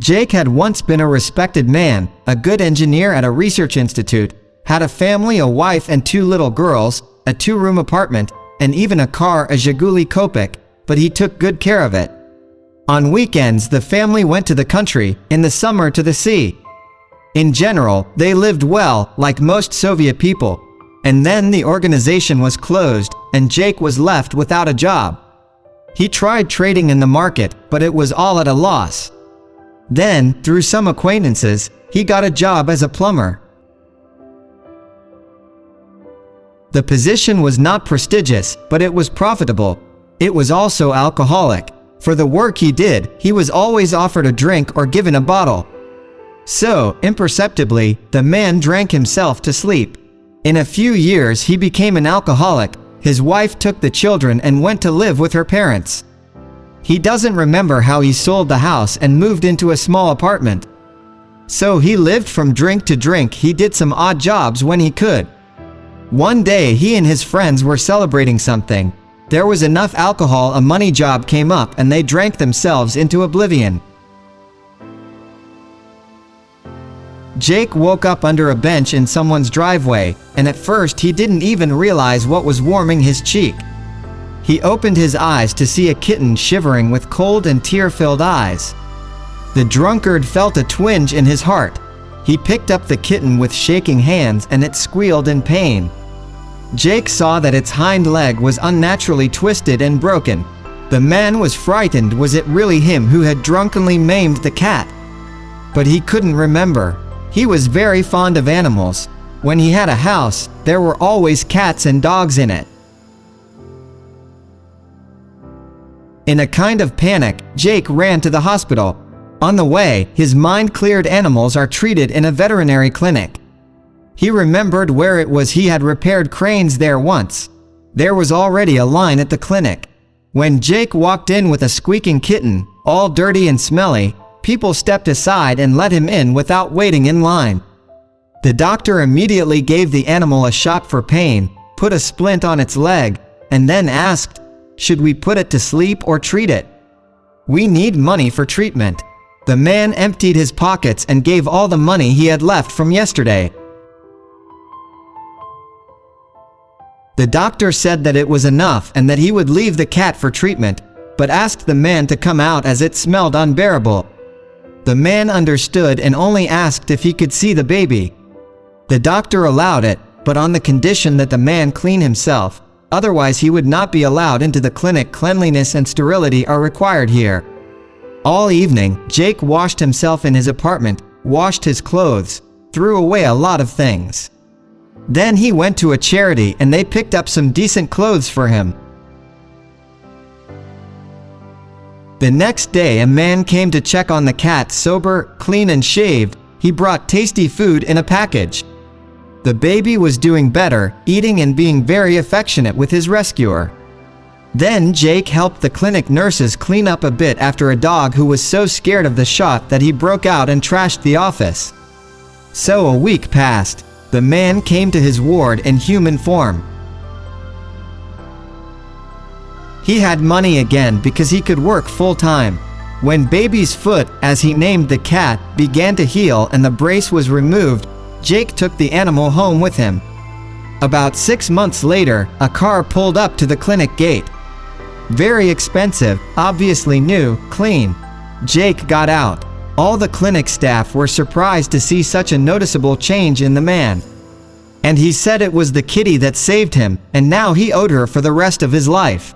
Jake had once been a respected man, a good engineer at a research institute, had a family, a wife and 2 little girls, a 2-room apartment, and even a car, a Zhiguli Kopik, but he took good care of it. On weekends, the family went to the country, in the summer to the sea. In general, they lived well, like most Soviet people. And then the organization was closed, and Jake was left without a job. He tried trading in the market, but it was all at a loss. Then, through some acquaintances, he got a job as a plumber. The position was not prestigious, but it was profitable. It was also alcoholic. For the work he did, he was always offered a drink or given a bottle. So, imperceptibly, the man drank himself to sleep. In a few years he became an alcoholic. His wife took the children and went to live with her parents. He doesn't remember how he sold the house and moved into a small apartment. So he lived from drink to drink. He did some odd jobs when he could. One day he and his friends were celebrating something. There was enough alcohol, a money job came up, and they drank themselves into oblivion. Jake woke up under a bench in someone's driveway, and at first he didn't even realize what was warming his cheek. He opened his eyes to see a kitten shivering with cold and tear-filled eyes. The drunkard felt a twinge in his heart. He picked up the kitten with shaking hands and it squealed in pain. Jake saw that its hind leg was unnaturally twisted and broken. The man was frightened. Was it really him who had drunkenly maimed the cat? But he couldn't remember. He was very fond of animals. When he had a house, there were always cats and dogs in it. In a kind of panic, Jake ran to the hospital. On the way, his mind cleared. Animals are treated in a veterinary clinic. He remembered where it was. He had repaired cranes there once. There was already a line at the clinic. When Jake walked in with a squeaking kitten, all dirty and smelly, people stepped aside and let him in without waiting in line. The doctor immediately gave the animal a shot for pain, put a splint on its leg, and then asked, "Should we put it to sleep or treat it? We need money for treatment." The man emptied his pockets and gave all the money he had left from yesterday. The doctor said that it was enough and that he would leave the cat for treatment, but asked the man to come out as it smelled unbearable. The man understood and only asked if he could see the baby. The doctor allowed it, but on the condition that the man clean himself, otherwise he would not be allowed into the clinic. Cleanliness and sterility are required here. All evening, Jake washed himself in his apartment, washed his clothes, threw away a lot of things. Then he went to a charity and they picked up some decent clothes for him. The next day a man came to check on the cat, sober, clean and shaved. He brought tasty food in a package. The baby was doing better, eating and being very affectionate with his rescuer. Then Jake helped the clinic nurses clean up a bit after a dog who was so scared of the shot that he broke out and trashed the office. So a week passed. The man came to his ward in human form. He had money again because he could work full-time. When baby's foot, as he named the cat, began to heal and the brace was removed, Jake took the animal home with him. About 6 months later, a car pulled up to the clinic gate. Very expensive, obviously new, clean. Jake got out. All the clinic staff were surprised to see such a noticeable change in the man. And he said it was the kitty that saved him, and now he owed her for the rest of his life.